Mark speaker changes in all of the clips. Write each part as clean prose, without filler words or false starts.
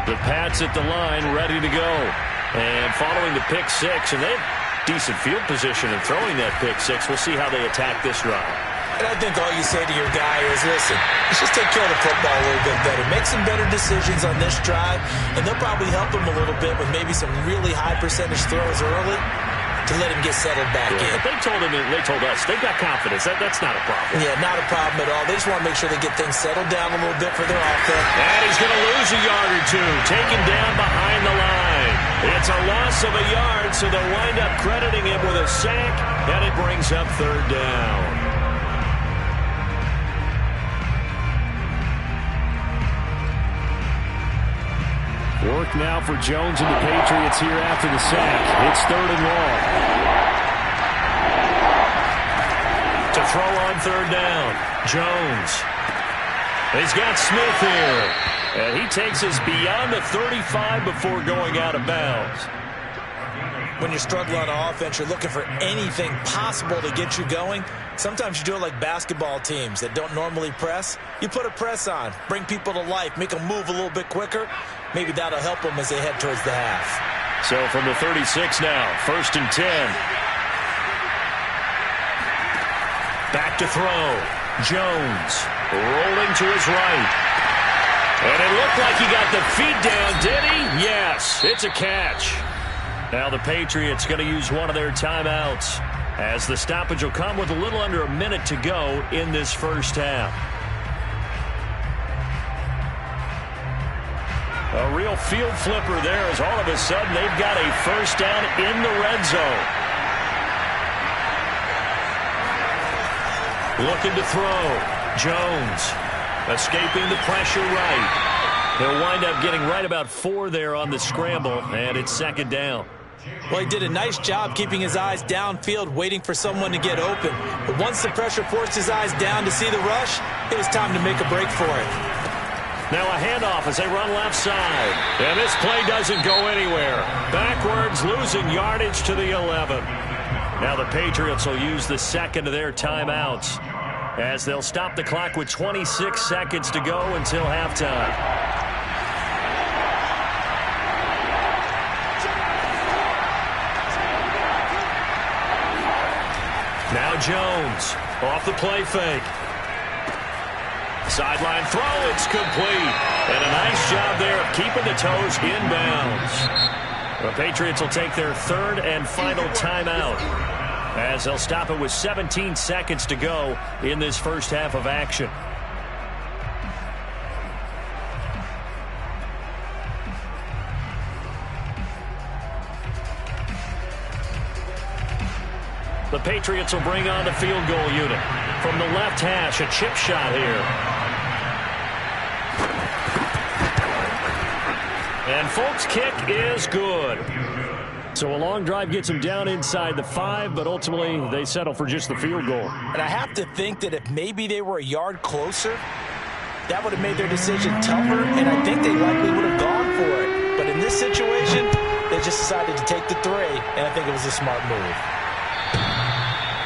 Speaker 1: The Pats at the line, ready to go. And following the pick six, and they have decent field position in throwing that pick six. We'll see how they attack this drive.
Speaker 2: And I think all you say to your guy is, listen, let's just take care of the football a little bit better. Make some better decisions on this drive, and they'll probably help him a little bit with maybe some really high percentage throws early to let him get settled back in.
Speaker 1: But they told us, they've got confidence. That's not a problem.
Speaker 2: Yeah, not a problem at all. They just want to make sure they get things settled down a little bit for their offense.
Speaker 1: And he's going to lose a yard or two, taken down behind the line. It's a loss of a yard, so they'll wind up crediting him with a sack, and it brings up third down. Work now for Jones and the Patriots here after the sack. It's third and long. To throw on third down, Jones. He's got Smith here. And he takes us beyond the 35 before going out of bounds.
Speaker 2: When you're struggling on offense, you're looking for anything possible to get you going. Sometimes you do it like basketball teams that don't normally press. You put a press on, bring people to life, make them move a little bit quicker. Maybe that'll help them as they head towards the half.
Speaker 1: So from the 36 now, 1st and 10. Back to throw. Jones rolling to his right. And it looked like he got the feet down, did he? Yes, it's a catch. Now the Patriots going to use one of their timeouts as the stoppage will come with a little under a minute to go in this first half. A real field flipper there as all of a sudden they've got a first down in the red zone. Looking to throw. Jones escaping the pressure right. He'll wind up getting right about 4 there on the scramble, and it's second down.
Speaker 2: Well, he did a nice job keeping his eyes downfield, waiting for someone to get open. But once the pressure forced his eyes down to see the rush, it was time to make a break for it.
Speaker 1: Now a handoff as they run left side. And this play doesn't go anywhere. Backwards, losing yardage to the 11. Now the Patriots will use the second of their timeouts as they'll stop the clock with 26 seconds to go until halftime. Now Jones off the play fake. Sideline throw, it's complete. And a nice job there of keeping the toes inbounds. The Patriots will take their third and final timeout as they'll stop it with 17 seconds to go in this first half of action. The Patriots will bring on the field goal unit. From the left hash, a chip shot here. And Folk's kick is good. So a long drive gets them down inside the 5, but ultimately they settle for just the field goal.
Speaker 2: And I have to think that if maybe they were a yard closer, that would have made their decision tougher, and I think they likely would have gone for it. But in this situation, they just decided to take the 3, and I think it was a smart move.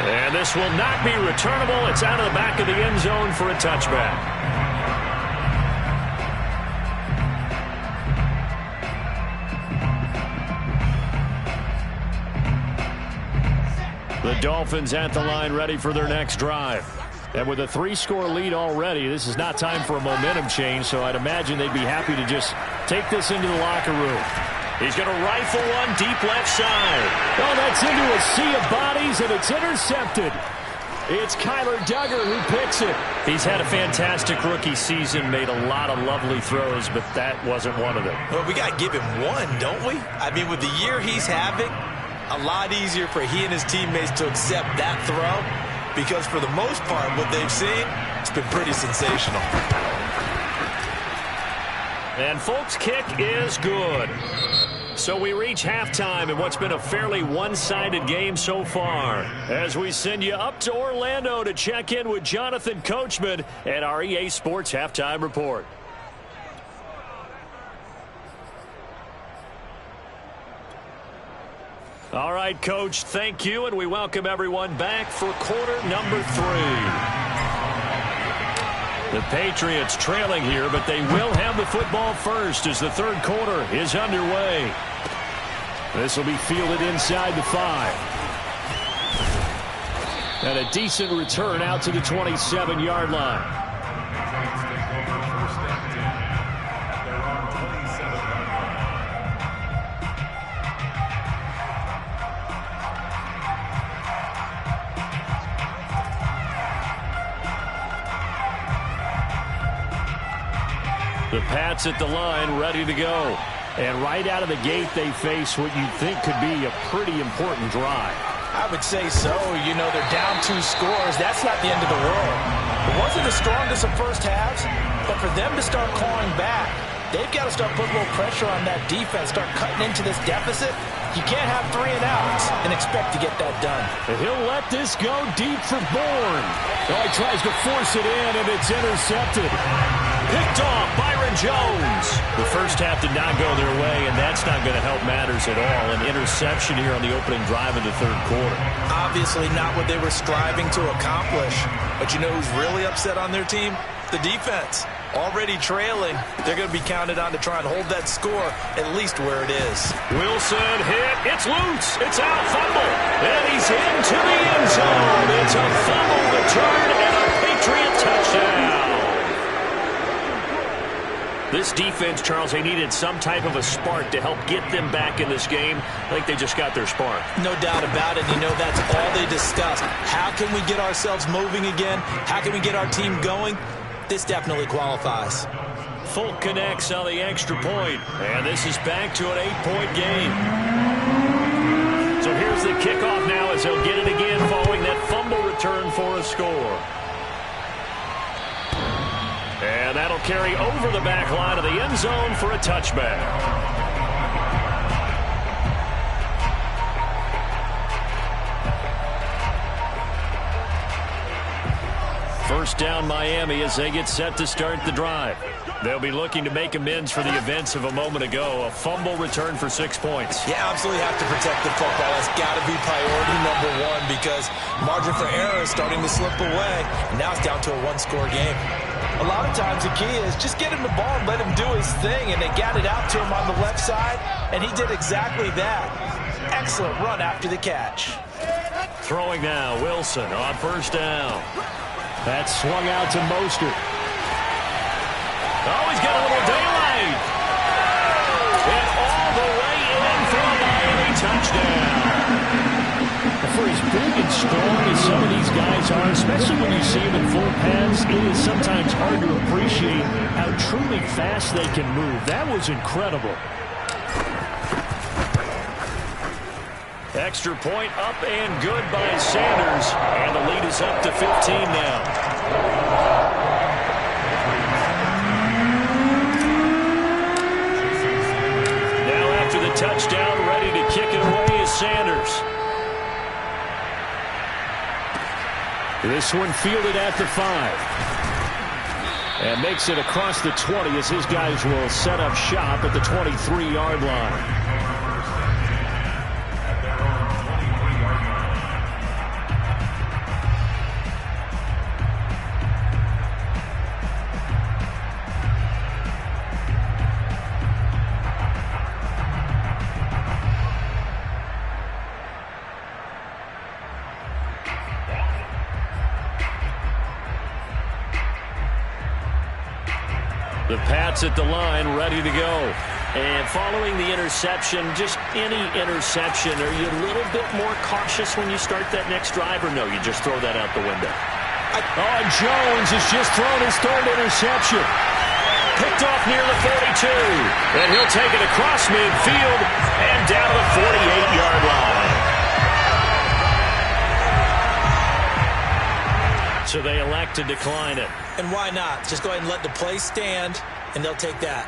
Speaker 1: And this will not be returnable. It's out of the back of the end zone for a touchback. The Dolphins at the line ready for their next drive. And with a 3-score lead already, this is not time for a momentum change, so I'd imagine they'd be happy to just take this into the locker room. He's going to rifle one deep left side. Oh, that's into a sea of bodies, and it's intercepted. It's Kyler Duggar who picks it. He's had a fantastic rookie season, made a lot of lovely throws, but that wasn't one of them.
Speaker 2: Well, we got to give him one, don't we? I mean, with the year he's having, a lot easier for he and his teammates to accept that throw because for the most part, what they've seen, it's been pretty sensational.
Speaker 1: And Folk's kick is good. So we reach halftime in what's been a fairly one-sided game so far as we send you up to Orlando to check in with Jonathan Coachman at our EA Sports Halftime Report. All right, Coach, thank you, and we welcome everyone back for quarter number 3. The Patriots trailing here, but they will have the football first as the third quarter is underway. This will be fielded inside the 5. And a decent return out to the 27-yard line. The Pats at the line, ready to go. And right out of the gate, they face what you'd think could be a pretty important drive.
Speaker 2: I would say so. You know, they're down 2 scores. That's not the end of the world. It wasn't the strongest of first halves, but for them to start clawing back, they've got to start putting a little pressure on that defense, start cutting into this deficit. You can't have 3 and outs and expect to get that done.
Speaker 1: And he'll let this go deep for Bourne. Oh, he tries to force it in, and it's intercepted. Picked off, Byron Jones. The first half did not go their way, and that's not going to help matters at all. An interception here on the opening drive of the third quarter.
Speaker 2: Obviously not what they were striving to accomplish. But you know who's really upset on their team? The defense. Already trailing. They're going to be counted on to try and hold that score at least where it is.
Speaker 1: Wilson hit. It's loose. It's out. Fumble. And he's into the end zone. It's a fumble return and a Patriot touchdown. This defense, Charles, they needed some type of a spark to help get them back in this game. I think they just got their spark.
Speaker 2: No doubt about it. You know, that's all they discussed. How can we get ourselves moving again? How can we get our team going? This definitely qualifies.
Speaker 1: Folk connects on the extra point, and this is back to an 8-point game. So here's the kickoff now as they'll get it again following that fumble return for a score. And that'll carry over the back line of the end zone for a touchback. First down Miami as they get set to start the drive. They'll be looking to make amends for the events of a moment ago. A fumble return for 6 points.
Speaker 2: You absolutely have to protect the football. That's got to be priority number 1 because margin for error is starting to slip away. And now it's down to a 1-score game. A lot of times the key is just get him the ball and let him do his thing. And they got it out to him on the left side, and he did exactly that. Excellent run after the catch.
Speaker 1: Throwing now, Wilson on first down. That's swung out to Mostert. Oh, he's got a little daylight. And all the way in for a Miami touchdown. For as big and strong as some of these guys are, especially when you see them in full pads, it is sometimes hard to appreciate how truly fast they can move. That was incredible. Extra point up and good by Sanders. And the lead is up to 15 now. Now after the touchdown, ready to kick it away is Sanders. This one fielded at the 5. And makes it across the 20 as his guys will set up shop at the 23-yard line. The Pats at the line, ready to go. And following the interception, just any interception, are you a little bit more cautious when you start that next drive, or no, you just throw that out the window? Oh, Jones has just thrown his third interception. Picked off near the 42. And he'll take it across midfield and down to the 48-yard line. So they elect to decline it.
Speaker 2: And why not? Just go ahead and let the play stand, and they'll take that.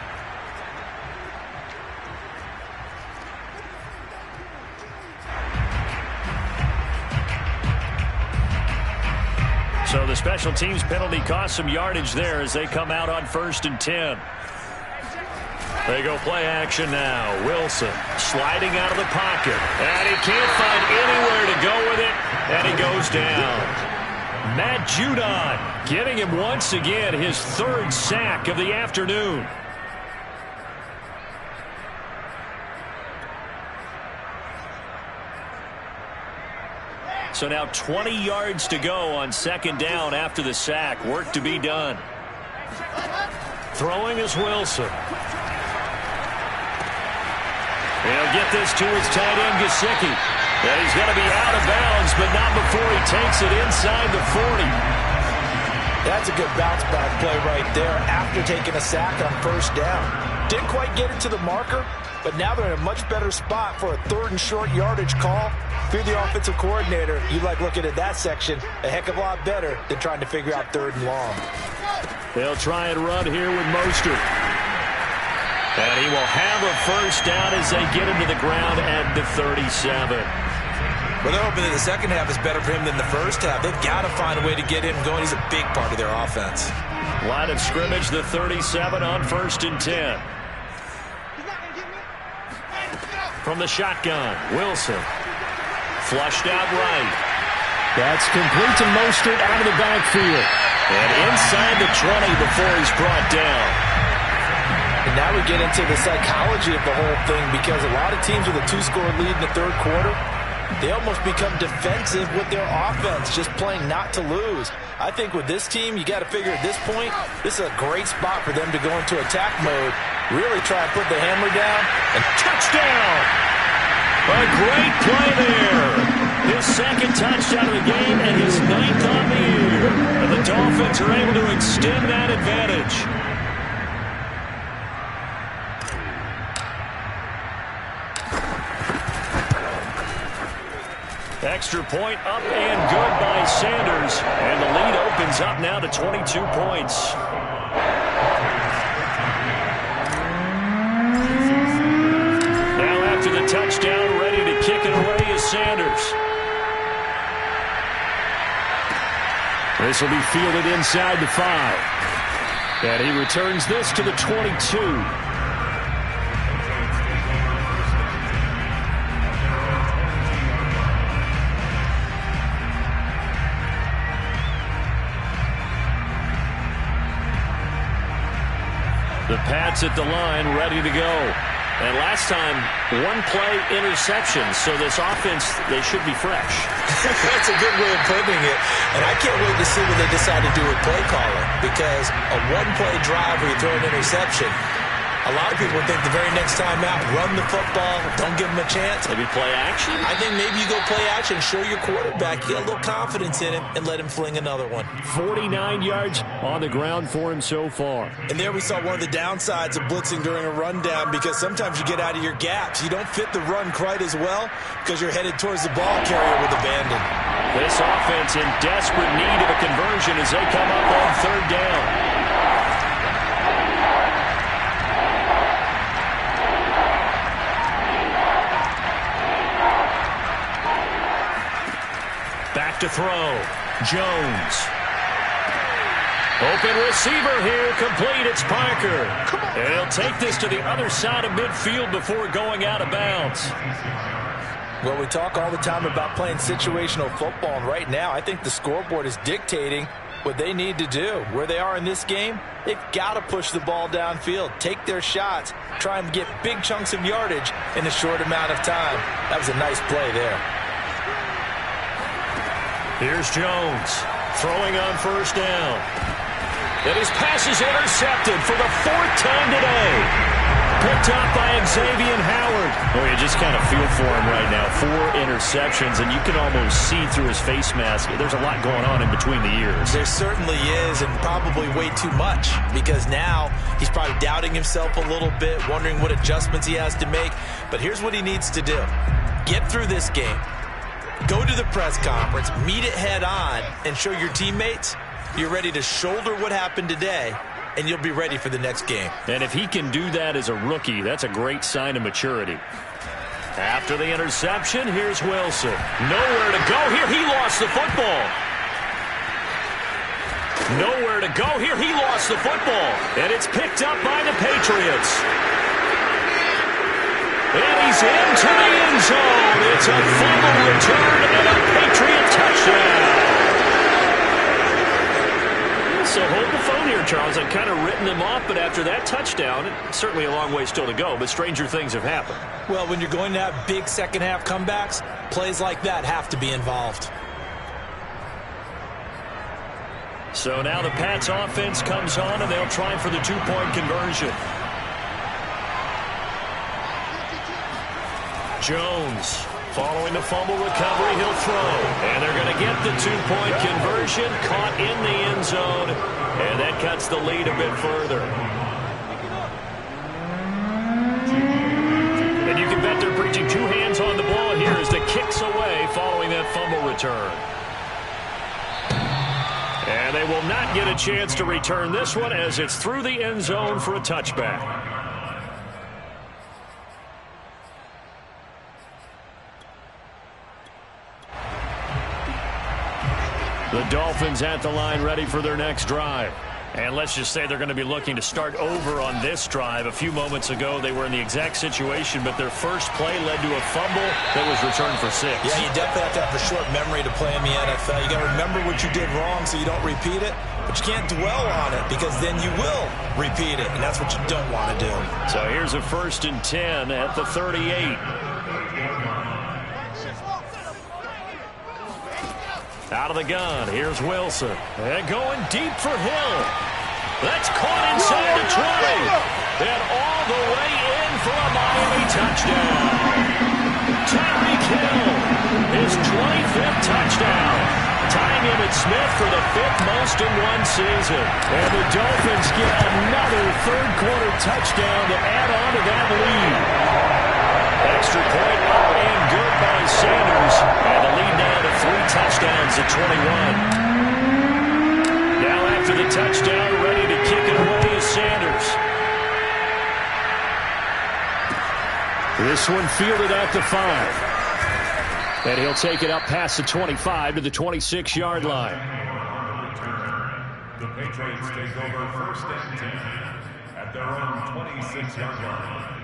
Speaker 1: So the special teams penalty cost some yardage there as they come out on 1st and 10. They go play action now. Wilson sliding out of the pocket. And he can't find anywhere to go with it. And he goes down. Matt Judon getting him once again his third sack of the afternoon. So now 20 yards to go on second down after the sack. Work to be done. Throwing is Wilson. He'll get this to his tight end, Gesicki. And he's going to be out of bounds, but not before he takes it inside the 40.
Speaker 2: That's a good bounce back play right there after taking a sack on first down. Didn't quite get it to the marker, but now they're in a much better spot for a third and short yardage call. If you're the offensive coordinator, you like looking at that section a heck of a lot better than trying to figure out third and long.
Speaker 1: They'll try and run here with Mostert. And he will have a first down as they get him to the ground at the 37.
Speaker 2: Well, they're hoping that the second half is better for him than the first half. They've got to find a way to get him going. He's a big part of their offense.
Speaker 1: Line of scrimmage, the 37 on 1st and 10. From the shotgun, Wilson. Flushed out right. That's complete to Mostert out of the backfield. And inside the 20 before he's brought down.
Speaker 2: And now we get into the psychology of the whole thing, because a lot of teams with a 2-score lead in the third quarter, they almost become defensive with their offense, just playing not to lose. I think with this team, you got to figure at this point, this is a great spot for them to go into attack mode, really try and put the hammer down, and touchdown!
Speaker 1: A great play there. His second touchdown of the game and his 9th on the year. And the Dolphins are able to extend that advantage. Extra point up and good by Sanders. And the lead opens up now to 22 points. Now after the touchdown, ready to kick it away is Sanders. This will be fielded inside the 5. And he returns this to the 22. The Pats at the line, ready to go. And last time, one play interception, so this offense, they should be fresh.
Speaker 2: That's a good way of putting it. And I can't wait to see what they decide to do with play calling, because a one-play drive where you throw an interception, a lot of people think the very next time out, run the football, don't give them a chance.
Speaker 1: Maybe play action?
Speaker 2: I think maybe you go play action, show your quarterback, you got a little confidence in him, and let him fling another one.
Speaker 1: 49 yards on the ground for him so far.
Speaker 2: And there we saw one of the downsides of blitzing during a rundown, because sometimes you get out of your gaps. You don't fit the run quite as well because you're headed towards the ball carrier with abandon.
Speaker 1: This offense in desperate need of a conversion as they come up on third down. Back to throw. Jones. Open receiver here. Complete. It's Parker. And he'll take this to the other side of midfield before going out of bounds.
Speaker 2: Well, we talk all the time about playing situational football, and right now I think the scoreboard is dictating what they need to do. Where they are in this game, they've got to push the ball downfield, take their shots, try and get big chunks of yardage in a short amount of time. That was a nice play there.
Speaker 1: Here's Jones throwing on first down. And his pass is intercepted for the 4th time today. Picked up by Xavier Howard. Oh, you just kind of feel for him right now. 4 interceptions, and you can almost see through his face mask. There's a lot going on in between the ears.
Speaker 2: There certainly is, and probably way too much, because now he's probably doubting himself a little bit, wondering what adjustments he has to make. But here's what he needs to do. Get through this game. Go to the press conference, meet it head on, and show your teammates you're ready to shoulder what happened today, and you'll be ready for the next game.
Speaker 1: And if he can do that as a rookie, that's a great sign of maturity. After the interception, here's Wilson. Nowhere to go here. He lost the football. Nowhere to go here. He lost the football. And it's picked up by the Patriots. And he's into the end zone. It's a fumble return and a Patriot touchdown. So hold the phone here, Charles. I've kind of written them off, but after that touchdown, it's certainly a long way still to go, but stranger things have happened.
Speaker 2: Well, when you're going to have big second-half comebacks, plays like that have to be involved.
Speaker 1: So now the Pats offense comes on, and they'll try for the two-point conversion. Jones, following the fumble recovery, he'll throw. And they're going to get the two-point conversion, caught in the end zone, and that cuts the lead a bit further. And you can bet they're preaching two hands on the ball here as the kick's away following that fumble return. And they will not get a chance to return this one as it's through the end zone for a touchback. The Dolphins at the line ready for their next drive. And let's just say they're going to be looking to start over on this drive. A few moments ago, they were in the exact situation, but their first play led to a fumble that was returned for 6.
Speaker 2: Yeah, you definitely have to have a short memory to play in the NFL. You got to remember what you did wrong so you don't repeat it, but you can't dwell on it because then you will repeat it, and that's what you don't want to do.
Speaker 1: So here's a 1st and 10 at the 38. Out of the gun, here's Wilson. And going deep for Hill. That's caught inside the 20. And all the way in for a Miami touchdown. Tyreek Hill, his 25th touchdown. Tying Emmitt Smith for the 5th most in one season. And the Dolphins get another third-quarter touchdown to add on to that lead. Extra point up and good by Sanders. And the lead now to 3 touchdowns at 21. Now after the touchdown, ready to kick it away is Sanders. This one fielded at the 5. And he'll take it up past the 25 to the 26-yard line.
Speaker 3: The Patriots take over 1st and 10 at their own 26-yard line.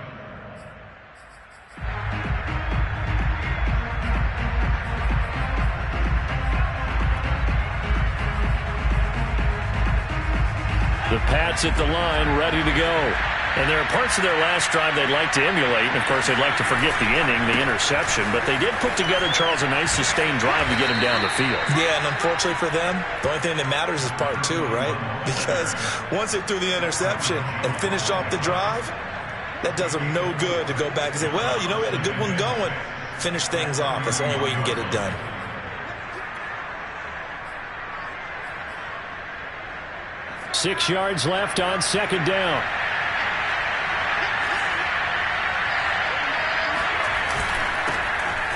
Speaker 1: The Pats at the line, ready to go. And there are parts of their last drive they'd like to emulate. And, of course, they'd like to forget the inning, the interception. But they did put together, Charles, a nice sustained drive to get him down the field.
Speaker 2: Yeah, and unfortunately for them, the only thing that matters is part 2, right? Because once they threw the interception and finished off the drive, that does them no good to go back and say, well, you know, we had a good one going. Finish things off. That's the only way you can get it done.
Speaker 1: Six yards left on 2nd down.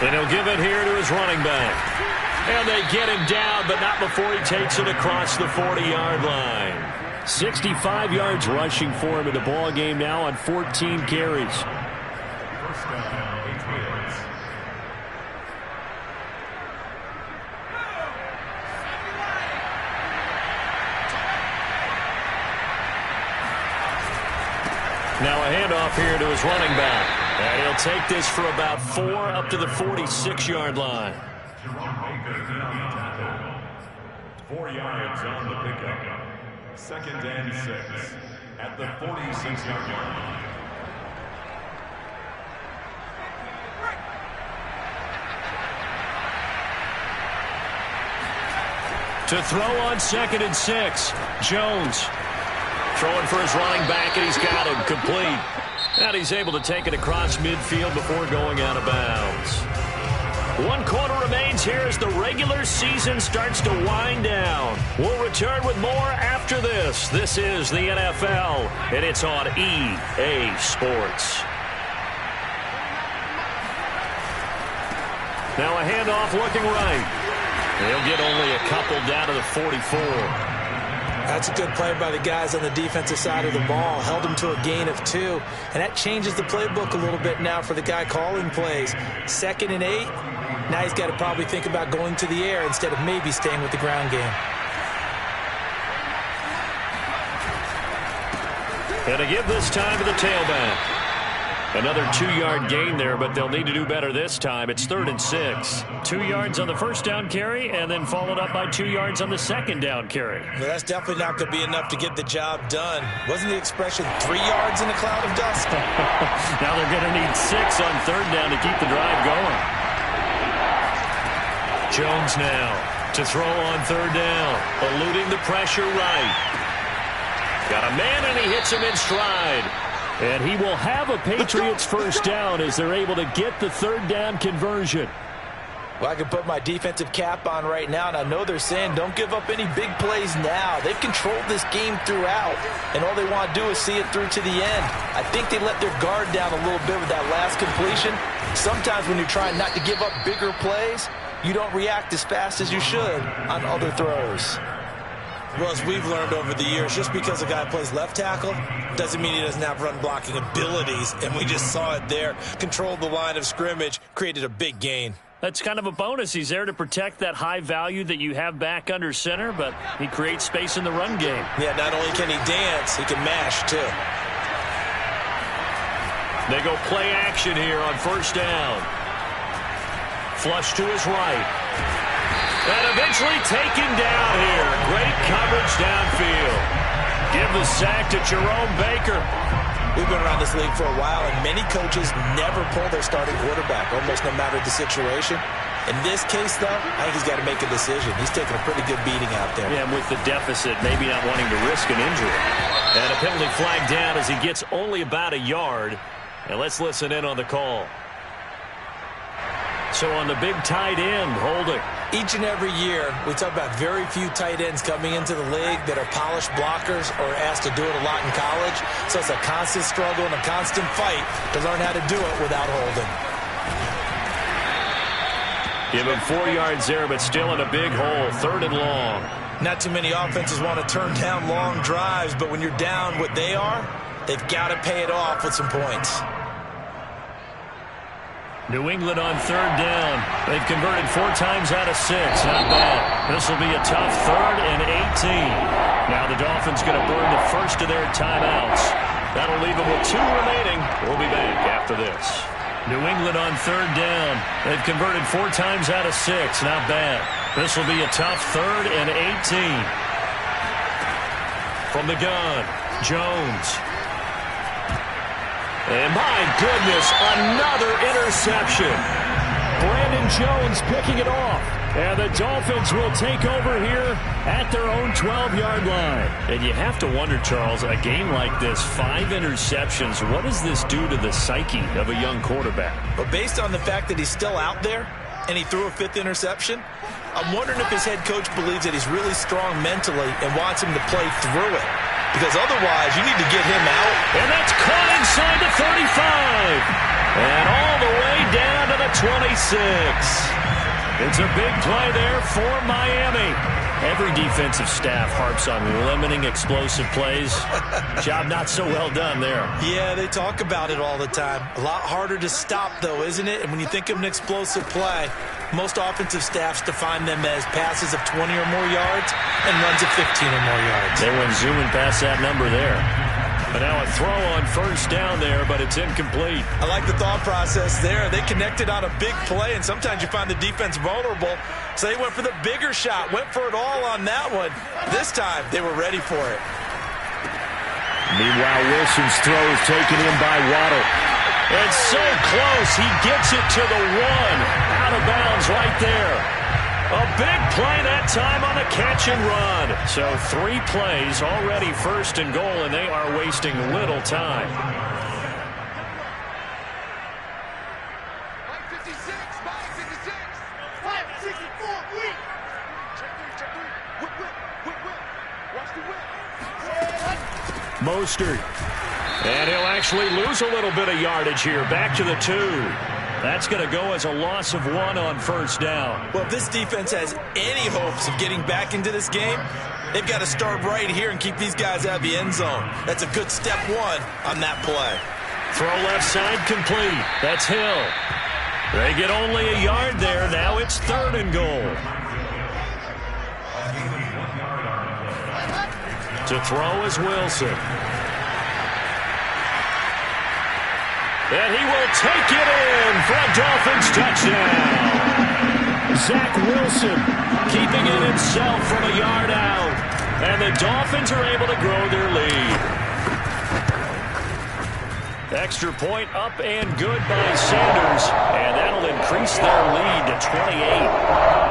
Speaker 1: And he'll give it here to his running back. And they get him down, but not before he takes it across the 40-yard line. 65 yards rushing for him in the ball game now on 14 carries.
Speaker 3: First down, Patriots.
Speaker 1: Now a handoff here to his running back. And he'll take this for about 4 up to the 46-yard line.
Speaker 3: Jerome Baker on the tackle. 4 yards on the pickup. 2nd and 6 at the 46-yard line.
Speaker 1: To throw on 2nd and 6. Jones throwing for his running back, and he's got him complete. And he's able to take it across midfield before going out of bounds. 1 quarter remains here as the regular season starts to wind down. We'll return with more after this. This is the NFL, and it's on EA Sports. Now a handoff looking right. He'll get only a couple down to the 44.
Speaker 2: That's a good play by the guys on the defensive side of the ball. Held him to a gain of 2. And that changes the playbook a little bit now for the guy calling plays. 2nd and 8. Now he's got to probably think about going to the air instead of maybe staying with the ground game.
Speaker 1: And to give this time to the tailback. Another 2-yard gain there, but they'll need to do better this time. It's 3rd and 6. 2 yards on the first down carry, and then followed up by 2 yards on the second down carry.
Speaker 2: Well, that's definitely not going to be enough to get the job done. Wasn't the expression 3 yards in a cloud of dust?
Speaker 1: Now they're going to need 6 on 3rd down to keep the drive going. Jones now to throw on 3rd down, eluding the pressure right. Got a man, and he hits him in stride. And he will have a Patriots first down as they're able to get the 3rd down conversion.
Speaker 2: Well, I can put my defensive cap on right now, and I know they're saying don't give up any big plays now. They've controlled this game throughout, and all they want to do is see it through to the end. I think they let their guard down a little bit with that last completion. Sometimes when you're trying not to give up bigger plays, you don't react as fast as you should on other throws. Well, as we've learned over the years, just because a guy plays left tackle doesn't mean he doesn't have run-blocking abilities, and we just saw it there. Controlled the line of scrimmage, created a big gain.
Speaker 1: That's kind of a bonus. He's there to protect that high value that you have back under center, but he creates space in the run game.
Speaker 2: Yeah, not only can he dance, he can mash, too.
Speaker 1: They go play action here on 1st down. Flush to his right. And eventually taken down here. Great coverage downfield. Give the sack to Jerome Baker.
Speaker 2: We've been around this league for a while, and many coaches never pull their starting quarterback, almost no matter the situation. In this case, though, I think he's got to make a decision. He's taking a pretty good beating out there.
Speaker 1: Yeah, and with the deficit, maybe not wanting to risk an injury. And a penalty flag down as he gets only about a yard. And let's listen in on the call. So on the big tight end, holding.
Speaker 2: Each and every year, we talk about very few tight ends coming into the league that are polished blockers or asked to do it a lot in college. So it's a constant struggle and a constant fight to learn how to do it without holding.
Speaker 1: Give him 4 yards there, but still in a big hole. 3rd and long.
Speaker 2: Not too many offenses want to turn down long drives, but when you're down what they are, they've got to pay it off with some points.
Speaker 1: New England on 3rd down. They've converted 4 times out of 6. Not bad. This will be a tough 3rd and 18. Now the Dolphins going to burn the first of their timeouts. That'll leave them with 2 remaining. We'll be back after this. New England on 3rd down. They've converted 4 times out of 6. Not bad. This will be a tough 3rd and 18. From the gun, Jones. And my goodness, another interception. Brandon Jones picking it off. And the Dolphins will take over here at their own 12-yard line. And you have to wonder, Charles, a game like this, 5 interceptions, what does this do to the psyche of a young quarterback?
Speaker 2: But based on the fact that he's still out there and he threw a 5th interception, I'm wondering if his head coach believes that he's really strong mentally and wants him to play through it. Because otherwise, you need to get him out.
Speaker 1: And that's caught inside the 35. And all the way down to the 26. It's a big play there for Miami. Every defensive staff harps on limiting explosive plays. Job not so well done there.
Speaker 2: Yeah, they talk about it all the time. A lot harder to stop, though, isn't it? And when you think of an explosive play, most offensive staffs define them as passes of 20 or more yards and runs of 15 or more yards.
Speaker 1: They went zooming past that number there. But now a throw on 1st down there, but it's incomplete.
Speaker 2: I like the thought process there. They connected on a big play, and sometimes you find the defense vulnerable. So they went for the bigger shot, went for it all on that one. This time, they were ready for it.
Speaker 1: Meanwhile, Wilson's throw is taken in by Waddle. And so close, he gets it to the 1. Out of bounds right there. A big play that time on the catch and run. So 3 plays already 1st and goal, and they are wasting little time. Mostert. And he'll actually lose a little bit of yardage here. Back to the 2. That's going to go as a loss of 1 on 1st down.
Speaker 2: Well, if this defense has any hopes of getting back into this game, they've got to start right here and keep these guys out of the end zone. That's a good step 1 on that play.
Speaker 1: Throw left side complete. That's Hill. They get only a yard there. Now it's 3rd and goal. To throw is Wilson. And he will take it in for a Dolphins touchdown. Zach Wilson keeping it himself from a yard out. And the Dolphins are able to grow their lead. Extra point up and good by Sanders. And that'll increase their lead to 28.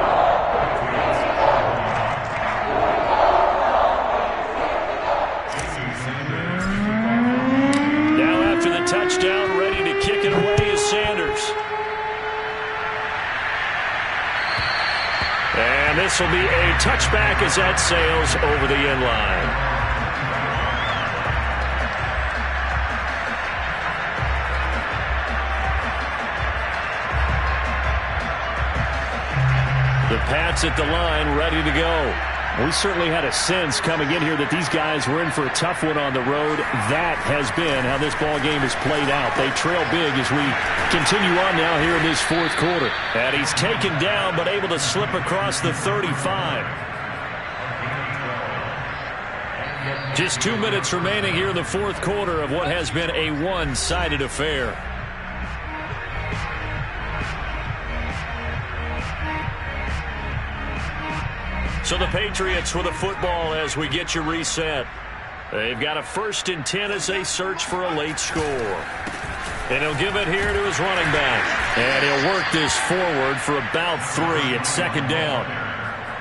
Speaker 1: Touchdown, ready to kick it away is Sanders. And this will be a touchback as that sails over the end line. The Pats at the line, ready to go. We certainly had a sense coming in here that these guys were in for a tough one on the road. That has been how this ball game has played out. They trail big as we continue on now here in this fourth quarter. And he's taken down but able to slip across the 35. Just 2 minutes remaining here in the fourth quarter of what has been a one-sided affair. So the Patriots with the football as we get you reset. They've got a 1st and 10 as they search for a late score. And he'll give it here to his running back. And he'll work this forward for about 3 at 2nd down.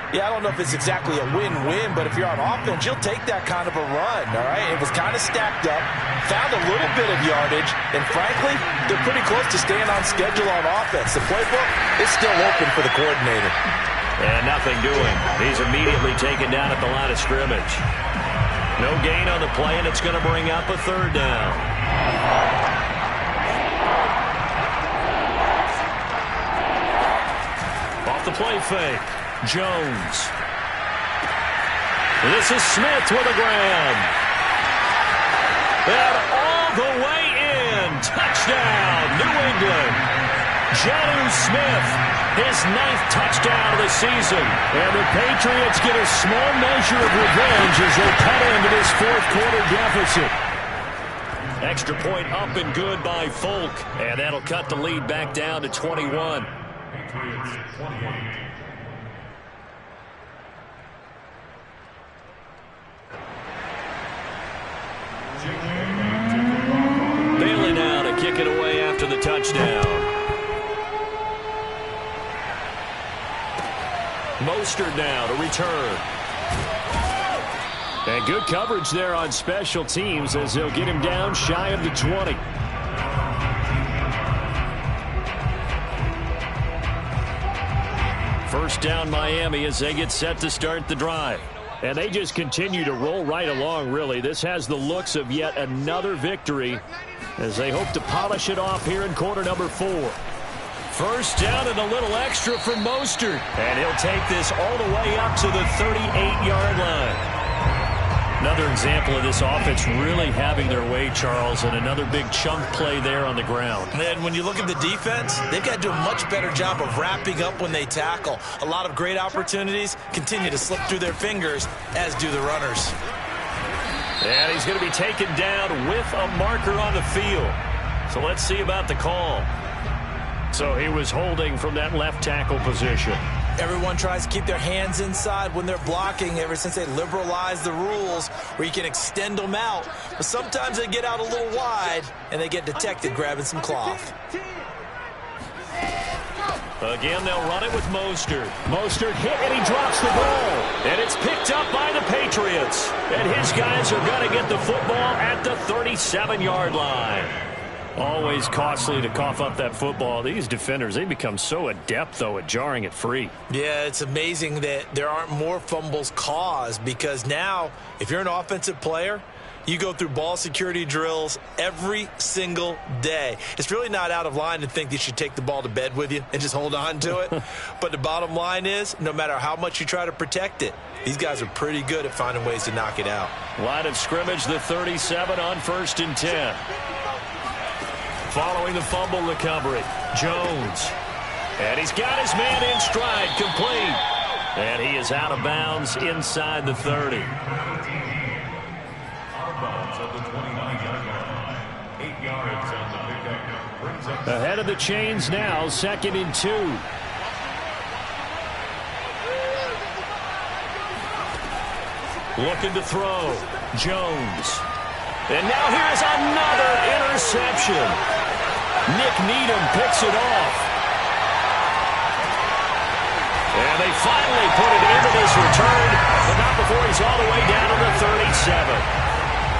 Speaker 2: Yeah, I don't know if it's exactly a win-win, but if you're on offense, you'll take that kind of a run, all right? It was kind of stacked up, found a little bit of yardage, and frankly, they're pretty close to staying on schedule on offense. The playbook is still open for the coordinator.
Speaker 1: And nothing doing. He's immediately taken down at the line of scrimmage. No gain on the play, and it's going to bring up a 3rd down. Off the play fake, Jones. This is Smith with a grab. And all the way in. Touchdown, New England. Jonnu Smith, his 9th touchdown of the season. And the Patriots get a small measure of revenge as they cut into this fourth quarter deficit. Extra point up and good by Folk. And that'll cut the lead back down to 21.
Speaker 3: Patriots 28.
Speaker 1: Bailey now to kick it away after the touchdown. Mostert now to return. And good coverage there on special teams as they'll get him down shy of the 20. First down Miami as they get set to start the drive. And they just continue to roll right along, really. This has the looks of yet another victory as they hope to polish it off here in quarter number 4. First down and a little extra for Mostert. And he'll take this all the way up to the 38-yard line. Another example of this offense really having their way, Charles, and another big chunk play there on the ground.
Speaker 2: And when you look at the defense, they've got to do a much better job of wrapping up when they tackle. A lot of great opportunities continue to slip through their fingers, as do the runners.
Speaker 1: And he's going to be taken down with a marker on the field. So let's see about the call. So he was holding from that left tackle position.
Speaker 2: Everyone tries to keep their hands inside when they're blocking ever since they liberalized the rules where you can extend them out. But sometimes they get out a little wide and they get detected grabbing some cloth.
Speaker 1: Again, they'll run it with Mostert. Mostert hit and he drops the ball. And it's picked up by the Patriots. And his guys are going to get the football at the 37-yard line. Always costly to cough up that football. These defenders, they become so adept, though, at jarring it free.
Speaker 2: Yeah, it's amazing that there aren't more fumbles caused because now, if you're an offensive player, you go through ball security drills every single day. It's really not out of line to think that you should take the ball to bed with you and just hold on to it. But the bottom line is, no matter how much you try to protect it, these guys are pretty good at finding ways to knock it out.
Speaker 1: Line of scrimmage, the 37 on 1st and 10. Following the fumble recovery, Jones. And he's got his man in stride, complete. And he is out of bounds inside the 30.
Speaker 3: Out of bounds at the 29-yard line. 8 yards on the
Speaker 1: Ahead of the chains now, 2nd and 2. Looking to throw. Jones. And now here's another interception. Nick Needham picks it off. And they finally put it into this return, but not before he's all the way down to the 37.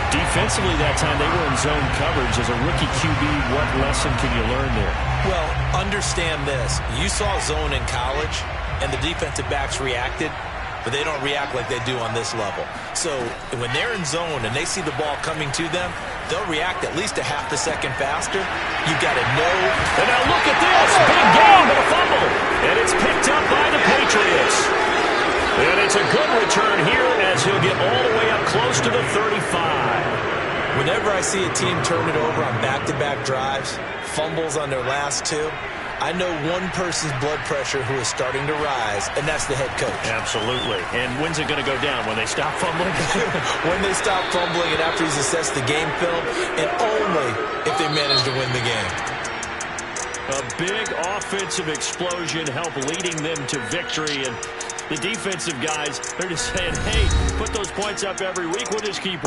Speaker 1: Defensively that time, they were in zone coverage. As a rookie QB, what lesson can you learn there?
Speaker 2: Well, understand this. You saw zone in college, and the defensive backs reacted, but they don't react like they do on this level. So when they're in zone and they see the ball coming to them, they'll react at least a half a second faster. You got to know.
Speaker 1: And now look at this. Big game, but a fumble. And it's picked up by the Patriots. And it's a good return here as he'll get all the way up close to the 35.
Speaker 2: Whenever I see a team turn it over on back-to-back drives, fumbles on their last two, I know one person's blood pressure who is starting to rise, and that's the head coach.
Speaker 1: Absolutely. And when's it going to go down? When they stop fumbling?
Speaker 2: When they stop fumbling and after he's assessed the game film, and only if they manage to win the game.
Speaker 1: A big offensive explosion helped leading them to victory, and the defensive guys, they're just saying, hey, put those points up every week. We'll just keep